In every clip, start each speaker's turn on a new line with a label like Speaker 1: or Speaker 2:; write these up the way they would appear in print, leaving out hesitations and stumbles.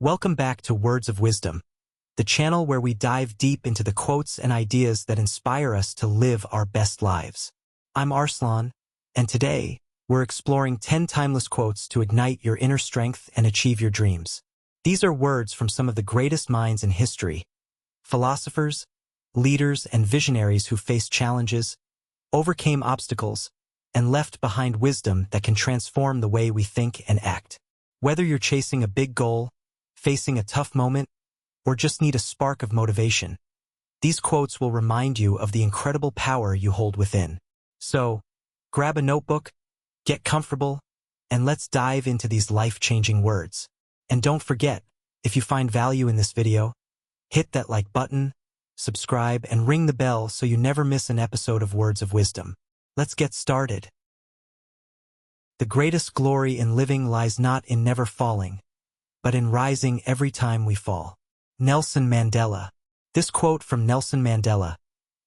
Speaker 1: Welcome back to Words of Wisdom, the channel where we dive deep into the quotes and ideas that inspire us to live our best lives. I'm Arslan, and today, we're exploring 10 timeless quotes to ignite your inner strength and achieve your dreams. These are words from some of the greatest minds in history, philosophers, leaders, and visionaries who faced challenges, overcame obstacles, and left behind wisdom that can transform the way we think and act. Whether you're chasing a big goal, facing a tough moment, or just need a spark of motivation, these quotes will remind you of the incredible power you hold within. So, grab a notebook, get comfortable, and let's dive into these life-changing words. And don't forget, if you find value in this video, hit that like button, subscribe, and ring the bell so you never miss an episode of Words of Wisdom. Let's get started. The greatest glory in living lies not in never falling, but in rising every time we fall. Nelson Mandela. This quote from Nelson Mandela,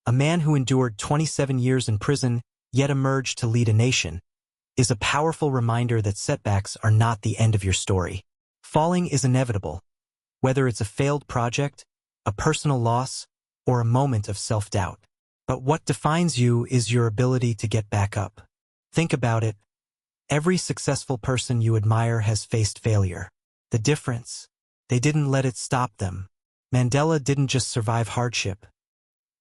Speaker 1: a man who endured 27 years in prison yet emerged to lead a nation, is a powerful reminder that setbacks are not the end of your story. Falling is inevitable, whether it's a failed project, a personal loss, or a moment of self-doubt. But what defines you is your ability to get back up. Think about it. Every successful person you admire has faced failure. The difference? They didn't let it stop them. Mandela didn't just survive hardship.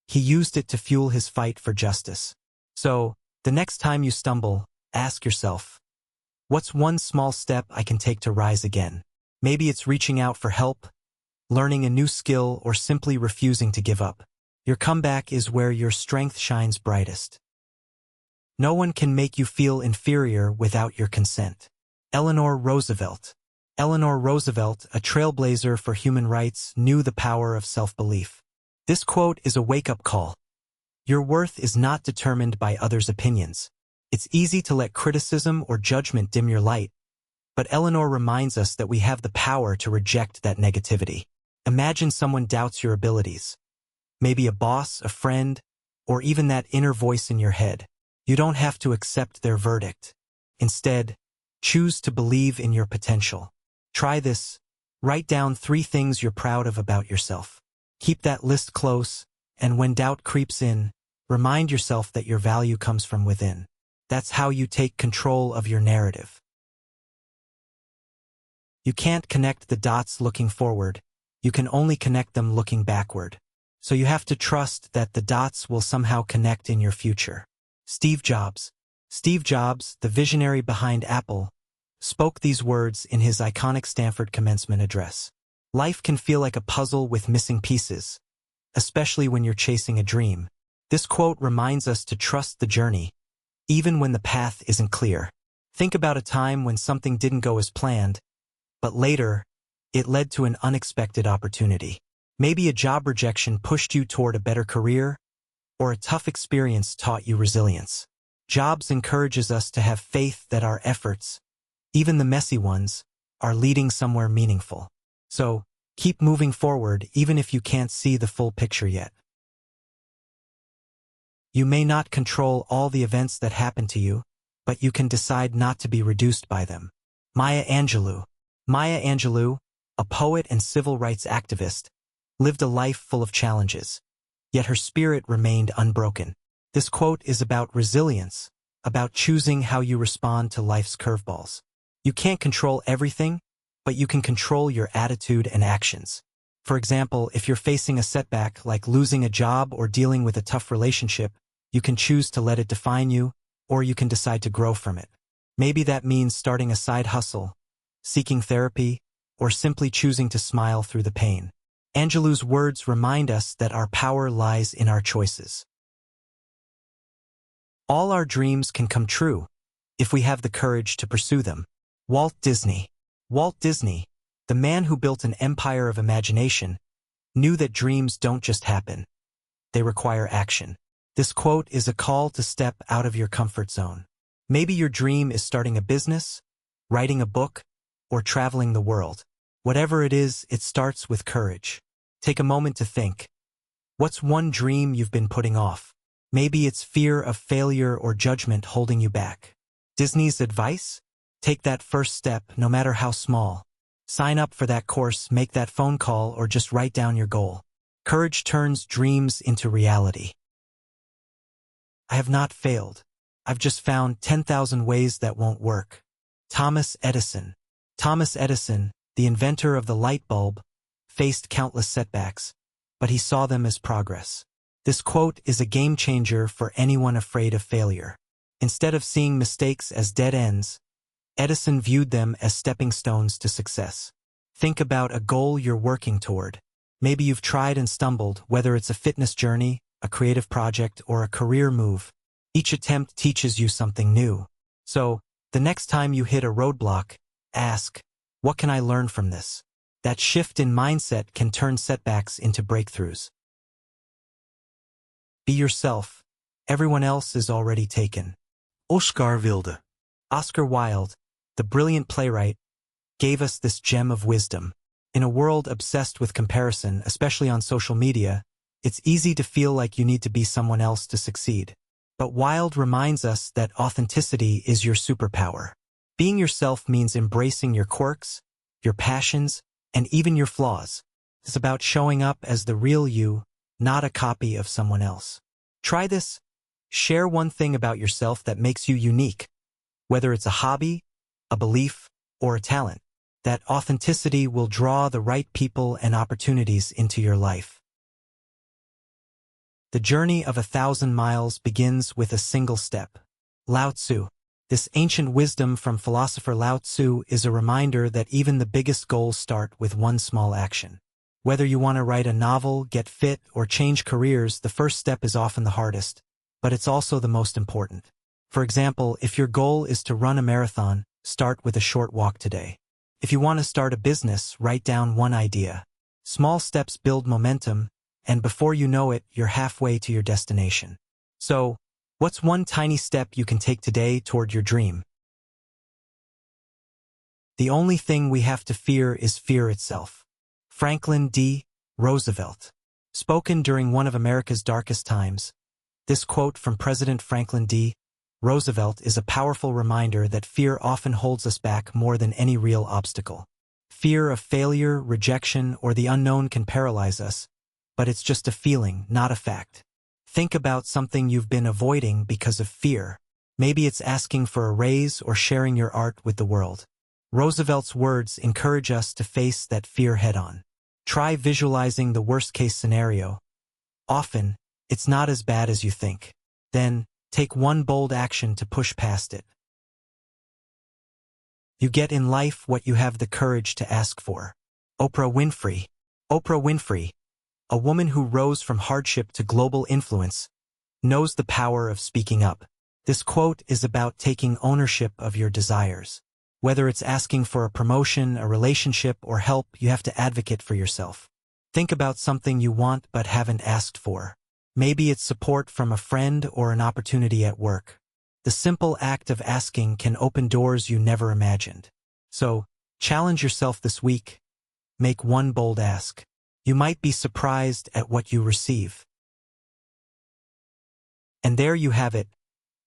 Speaker 1: He used it to fuel his fight for justice. So, the next time you stumble, ask yourself, what's one small step I can take to rise again? Maybe it's reaching out for help, learning a new skill, or simply refusing to give up. Your comeback is where your strength shines brightest. No one can make you feel inferior without your consent. Eleanor Roosevelt. Eleanor Roosevelt, a trailblazer for human rights, knew the power of self-belief. This quote is a wake-up call. Your worth is not determined by others' opinions. It's easy to let criticism or judgment dim your light, but Eleanor reminds us that we have the power to reject that negativity. Imagine someone doubts your abilities. Maybe a boss, a friend, or even that inner voice in your head. You don't have to accept their verdict. Instead, choose to believe in your potential. Try this. Write down 3 things you're proud of about yourself. Keep that list close, and when doubt creeps in, remind yourself that your value comes from within. That's how you take control of your narrative. You can't connect the dots looking forward. You can only connect them looking backward. So you have to trust that the dots will somehow connect in your future. Steve Jobs. Steve Jobs, the visionary behind Apple, spoke these words in his iconic Stanford commencement address. Life can feel like a puzzle with missing pieces, especially when you're chasing a dream. This quote reminds us to trust the journey, even when the path isn't clear. Think about a time when something didn't go as planned, but later, it led to an unexpected opportunity. Maybe a job rejection pushed you toward a better career, or a tough experience taught you resilience. Jobs encourages us to have faith that our efforts, even the messy ones, are leading somewhere meaningful. So, keep moving forward even if you can't see the full picture yet. You may not control all the events that happen to you, but you can decide not to be reduced by them. Maya Angelou. Maya Angelou, a poet and civil rights activist, lived a life full of challenges, yet her spirit remained unbroken. This quote is about resilience, about choosing how you respond to life's curveballs. You can't control everything, but you can control your attitude and actions. For example, if you're facing a setback like losing a job or dealing with a tough relationship, you can choose to let it define you, or you can decide to grow from it. Maybe that means starting a side hustle, seeking therapy, or simply choosing to smile through the pain. Angelou's words remind us that our power lies in our choices. All our dreams can come true if we have the courage to pursue them. Walt Disney. Walt Disney, the man who built an empire of imagination, knew that dreams don't just happen. They require action. This quote is a call to step out of your comfort zone. Maybe your dream is starting a business, writing a book, or traveling the world. Whatever it is, it starts with courage. Take a moment to think. What's one dream you've been putting off? Maybe it's fear of failure or judgment holding you back. Disney's advice? Take that first step, no matter how small. Sign up for that course, make that phone call, or just write down your goal. Courage turns dreams into reality. I have not failed. I've just found 10,000 ways that won't work. Thomas Edison. Thomas Edison, the inventor of the light bulb, faced countless setbacks, but he saw them as progress. This quote is a game changer for anyone afraid of failure. Instead of seeing mistakes as dead ends, Edison viewed them as stepping stones to success. Think about a goal you're working toward. Maybe you've tried and stumbled, whether it's a fitness journey, a creative project, or a career move. Each attempt teaches you something new. So, the next time you hit a roadblock, ask, what can I learn from this? That shift in mindset can turn setbacks into breakthroughs. Be yourself. Everyone else is already taken.
Speaker 2: Oscar Wilde.
Speaker 1: Oscar Wilde, the brilliant playwright, gave us this gem of wisdom. In a world obsessed with comparison, especially on social media, it's easy to feel like you need to be someone else to succeed. But Wilde reminds us that authenticity is your superpower. Being yourself means embracing your quirks, your passions, and even your flaws. It's about showing up as the real you, not a copy of someone else. Try this. Share one thing about yourself that makes you unique, whether it's a hobby, a belief, or a talent. That authenticity will draw the right people and opportunities into your life. The journey of 1,000 miles begins with a single step. Lao Tzu. This ancient wisdom from philosopher Lao Tzu is a reminder that even the biggest goals start with one small action. Whether you want to write a novel, get fit, or change careers, the first step is often the hardest, but it's also the most important. For example, if your goal is to run a marathon, start with a short walk today. If you want to start a business, write down one idea. Small steps build momentum, and before you know it, you're halfway to your destination. So, what's one tiny step you can take today toward your dream? The only thing we have to fear is fear itself. Franklin D. Roosevelt. Spoken during one of America's darkest times, this quote from President Franklin D. Roosevelt is a powerful reminder that fear often holds us back more than any real obstacle. Fear of failure, rejection, or the unknown can paralyze us, but it's just a feeling, not a fact. Think about something you've been avoiding because of fear. Maybe it's asking for a raise or sharing your art with the world. Roosevelt's words encourage us to face that fear head-on. Try visualizing the worst-case scenario. Often, it's not as bad as you think. Then, take one bold action to push past it. You get in life what you have the courage to ask for. Oprah Winfrey. Oprah Winfrey, a woman who rose from hardship to global influence, knows the power of speaking up. This quote is about taking ownership of your desires. Whether it's asking for a promotion, a relationship, or help, you have to advocate for yourself. Think about something you want but haven't asked for. Maybe it's support from a friend or an opportunity at work. The simple act of asking can open doors you never imagined. So, challenge yourself this week. Make one bold ask. You might be surprised at what you receive. And there you have it.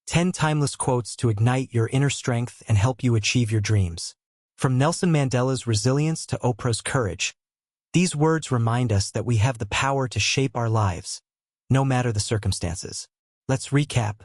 Speaker 1: 10 timeless quotes to ignite your inner strength and help you achieve your dreams. From Nelson Mandela's resilience to Oprah's courage, these words remind us that we have the power to shape our lives, no matter the circumstances. Let's recap.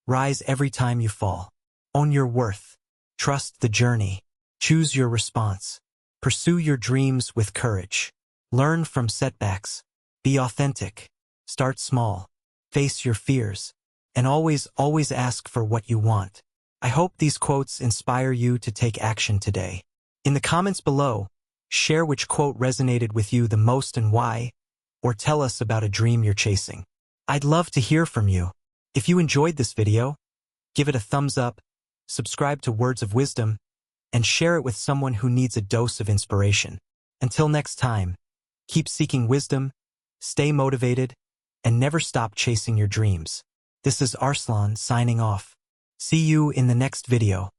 Speaker 1: Rise every time you fall. Own your worth. Trust the journey. Choose your response. Pursue your dreams with courage. Learn from setbacks. Be authentic. Start small. Face your fears. And always ask for what you want. I hope these quotes inspire you to take action today. In the comments below, share which quote resonated with you the most and why, or tell us about a dream you're chasing. I'd love to hear from you. If you enjoyed this video, give it a thumbs up, subscribe to Words of Wisdom, and share it with someone who needs a dose of inspiration. Until next time, keep seeking wisdom, stay motivated, and never stop chasing your dreams. This is Arslan signing off. See you in the next video.